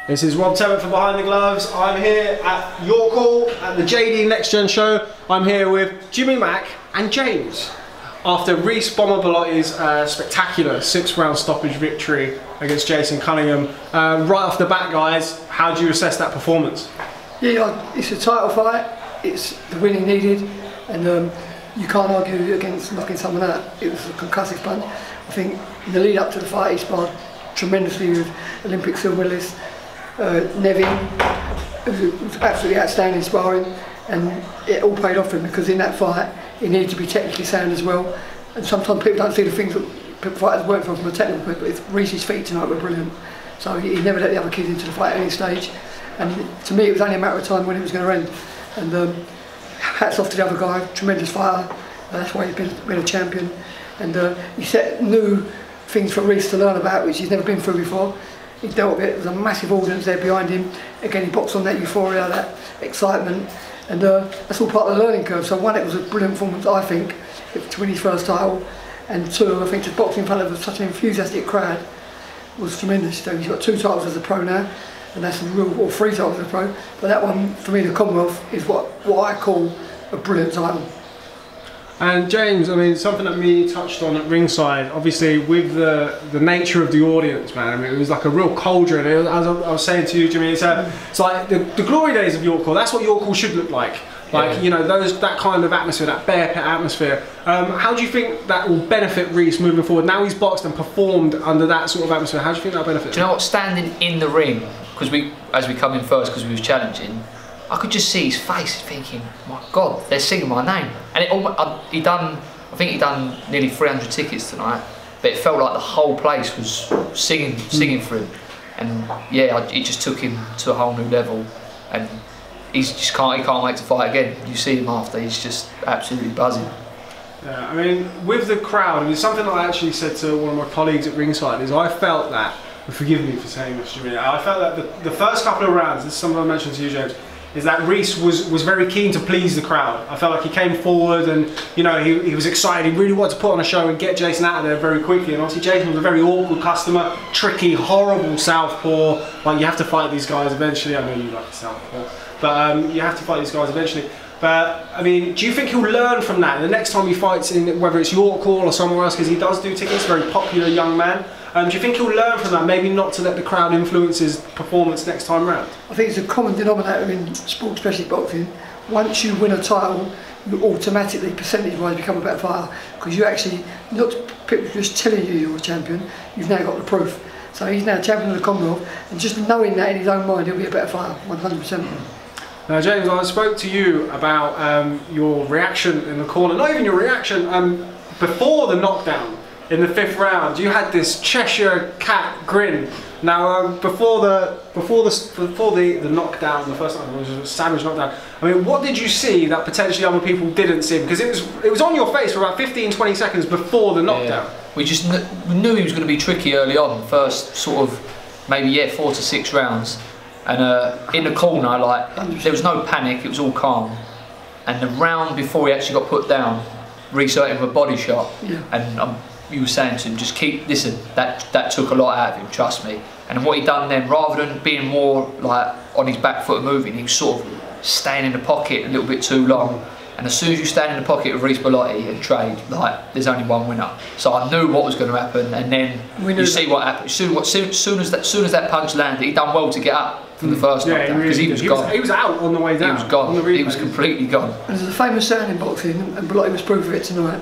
This is Rob Tebbutt from Behind the Gloves. I'm here at York Hall at the JD Next Gen show. I'm here with Jimmy Mack and James. After Reece Bellotti'S spectacular 6-round stoppage victory against Jason Cunningham, right off the bat, guys, how do you assess that performance? Yeah, it's a title fight. It's the winning needed, and you can't argue against knocking someone out. It was a concussive punch. I think in the lead up to the fight, he sparred tremendously with Olympic silver medalist Nevin. It was absolutely outstanding sparring, and it all paid off for him because in that fight he needed to be technically sound as well. And sometimes people don't see the things that fighters work from a technical point, but Reece's feet tonight were brilliant. So he never let the other kids into the fight at any stage. And to me, it was only a matter of time when it was going to end. And hats off to the other guy, tremendous fighter. That's why he's been a champion. And he set new things for Reece to learn about, which he's never been through before. He dealt with it. There was a massive audience there behind him. Again, he boxed on that euphoria, that excitement, and that's all part of the learning curve. So one, it was a brilliant performance, I think, to win his first title, and two, I think to box in front of such an enthusiastic crowd was tremendous. So he's got 2 titles as a pro now, and that's real, or 3 titles as a pro. But that one, for me, the Commonwealth, is what I call a brilliant title. And James, I mean, something that me touched on at ringside, obviously with the nature of the audience, man. I mean, it was like a real cauldron. As I was saying to you, Jimmy, it's like the glory days of York Hall. That's what York Hall should look like. Like, yeah. You know, that kind of atmosphere, that bear pit atmosphere. How do you think that will benefit Reece moving forward? Now he's boxed and performed under that sort of atmosphere. How do you think that'll benefit? Do you know what? Standing in the ring, because as we come in first, because we was challenging, I could just see his face thinking, my God, they're singing my name. And I think he done nearly 300 tickets tonight, but it felt like the whole place was singing for him. And yeah, it just took him to a whole new level. And he can't wait to fight again. You see him after, he's just absolutely buzzing. Yeah, I mean, with the crowd, I mean, something I actually said to one of my colleagues at ringside is I felt that, and forgive me for saying this, Jimmy, I felt that the first couple of rounds, this is something I mentioned to you, James, is that Reece was very keen to please the crowd. I felt like he came forward and, you know, he was excited. He really wanted to put on a show and get Jason out of there very quickly. And obviously Jason was a very awkward customer, tricky, horrible southpaw. Like, you have to fight these guys eventually. I know you like the southpaw, but you have to fight these guys eventually. But I mean, do you think he'll learn from that? The next time he fights in, whether it's York Hall or somewhere else, because he does do tickets, very popular young man. Do you think he'll learn from that, maybe not to let the crowd influence his performance next time round? I think it's a common denominator in sport, especially boxing. Once you win a title, you automatically, percentage-wise, become a better fighter, because you actually, not people just telling you you're a champion, you've now got the proof. So he's now champion of the Commonwealth, and just knowing that in his own mind, he'll be a better fighter, 100%. Now, James, I spoke to you about your reaction in the corner, not even your reaction, before the knockdown. In the 5th round, you had this Cheshire cat grin. Now, before the knockdown, the first time, it was a savage knockdown. I mean, what did you see that potentially other people didn't see? Because it was on your face for about 15-20 seconds before the knockdown. Yeah. We knew he was going to be tricky early on. First sort of maybe 4 to 6 rounds, and in the corner, like there was no panic. It was all calm. And the round before he actually got put down, Reece hit him with a body shot, and you were saying to him, just listen, that took a lot out of him, trust me. And what he done then, rather than being more like on his back foot moving, he was sort of staying in the pocket a little bit too long. And as soon as you stand in the pocket of Reece Bellotti and trade, like, there's only one winner. So I knew what was going to happen, and then you see what happened. As soon as that punch landed, he done well to get up from the first knockdown, because he was gone. He was out on the way down. He was gone. He was completely gone. And there's a famous saying in boxing, and Bellotti was proof of it tonight: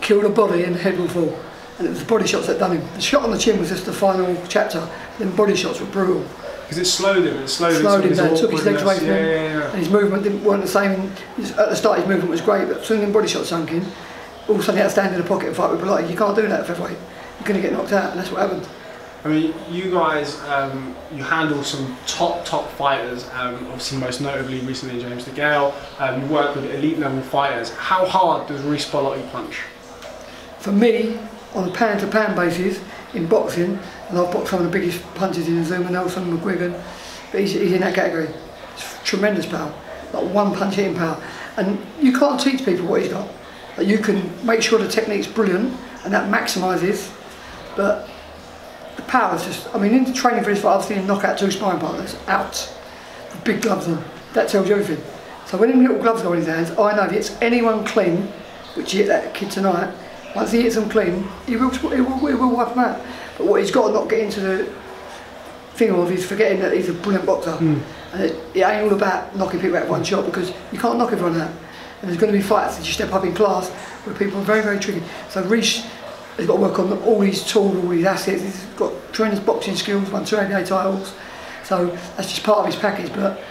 kill the body and the head will fall. And it was the body shots that done him. The shot on the chin was just the final chapter, then body shots were brutal. Because it slowed him, slowed him down, took his legs away from him, and his movement weren't the same. At the start his movement was great, but as soon as the body shots sunk in, all of a sudden he had to stand in the pocket and fight with Bellotti. You can't do that at featherweight, you're going to get knocked out, and that's what happened. I mean, you guys, you handle some top fighters, obviously most notably recently James DeGale. You work with elite level fighters. How hard does Reece Bellotti punch? For me, on a pound-to-pound basis, in boxing, and I've boxed some of the biggest punches in Zuma, Nelson, McGuigan, but he's in that category. It's tremendous power, like one punch hitting power. And you can't teach people what he's got. Like, you can make sure the technique's brilliant, and that maximises, but the power is just, I mean, in training for this fight, I've seen him knock out 2 sparring partners out with big gloves on. That tells you everything. So when them little gloves go in his hands, I know if he hits anyone clean, which he hit that kid tonight, once he hits them clean, he will wipe them out. But what he's got to not get into the thing of is forgetting that he's a brilliant boxer. And it ain't all about knocking people out with one shot, because you can't knock everyone out. And there's going to be fights as you step up in class where people are very, very tricky. So Reece has got to work on all his tools, all his assets. He's got tremendous boxing skills, won 2 ABA titles. So that's just part of his package. But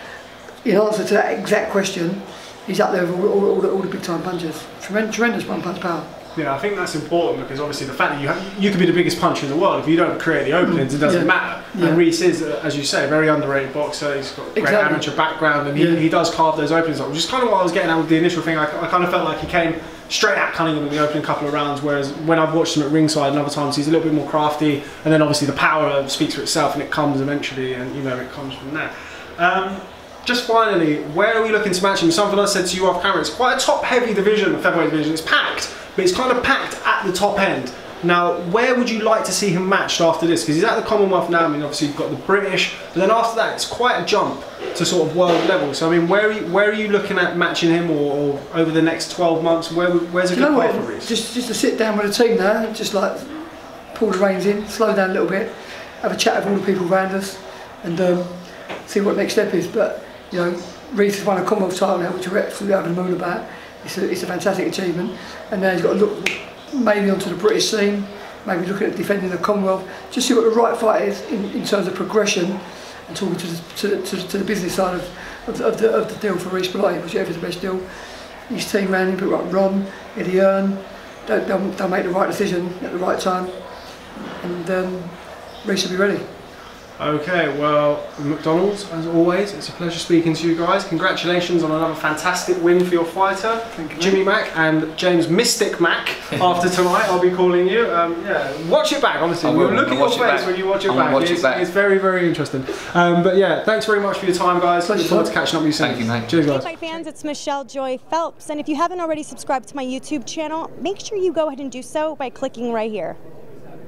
in answer to that exact question, he's up there with all the big time punchers. Tremendous one punch power. Yeah, I think that's important, because obviously the fact that you could be the biggest puncher in the world, if you don't create the openings, it doesn't matter. Yeah. And Reece is, as you say, a very underrated boxer. He's got a great amateur background, and he does carve those openings up, which is kind of what I was getting at with the initial thing. I kind of felt like he came straight at Cunningham in the opening couple of rounds, whereas when I've watched him at ringside and other times, he's a little bit more crafty, and then obviously the power speaks for itself, and it comes eventually, and you know, it comes from there. Just finally, where are we looking to match him? Something I said to you off camera, it's quite a top-heavy division, the featherweight division. It's packed, but it's kind of packed at the top end. Now, where would you like to see him matched after this? Because he's at the Commonwealth now. I mean, obviously you've got the British, but then after that, it's quite a jump to sort of world level. So I mean, where are you looking at matching him, or over the next 12 months? Where's a good play for Reece? Just to sit down with the team now, just like pull the reins in, slow down a little bit, have a chat with all the people around us, and see what the next step is. But you know, Reece has won a Commonwealth title now, which we're absolutely over the moon about. It's a fantastic achievement, and now he's got to look maybe onto the British scene, maybe looking at defending the Commonwealth, just see what the right fight is in terms of progression, and talking to the business side of the deal for Reece Bellotti'S, whichever is the best deal. His team around him, people like Ron, Eddie Earn, they'll make the right decision at the right time, and Reece will be ready. Okay, well, Mcdonnell's, as always, it's a pleasure speaking to you guys. Congratulations on another fantastic win for your fighter. Thank you, Jimmy Mack and James Mystic Mack. After tonight, I'll be calling you. Yeah, watch it back, honestly. We'll look at your face when you watch it back. It's very, very interesting. But yeah, thanks very much for your time, guys. Look forward to catching up with you soon. Thank you, mate. Cheers, guys. Hey, fans, it's Michelle Joy Phelps, and if you haven't already subscribed to my YouTube channel, make sure you go ahead and do so by clicking right here.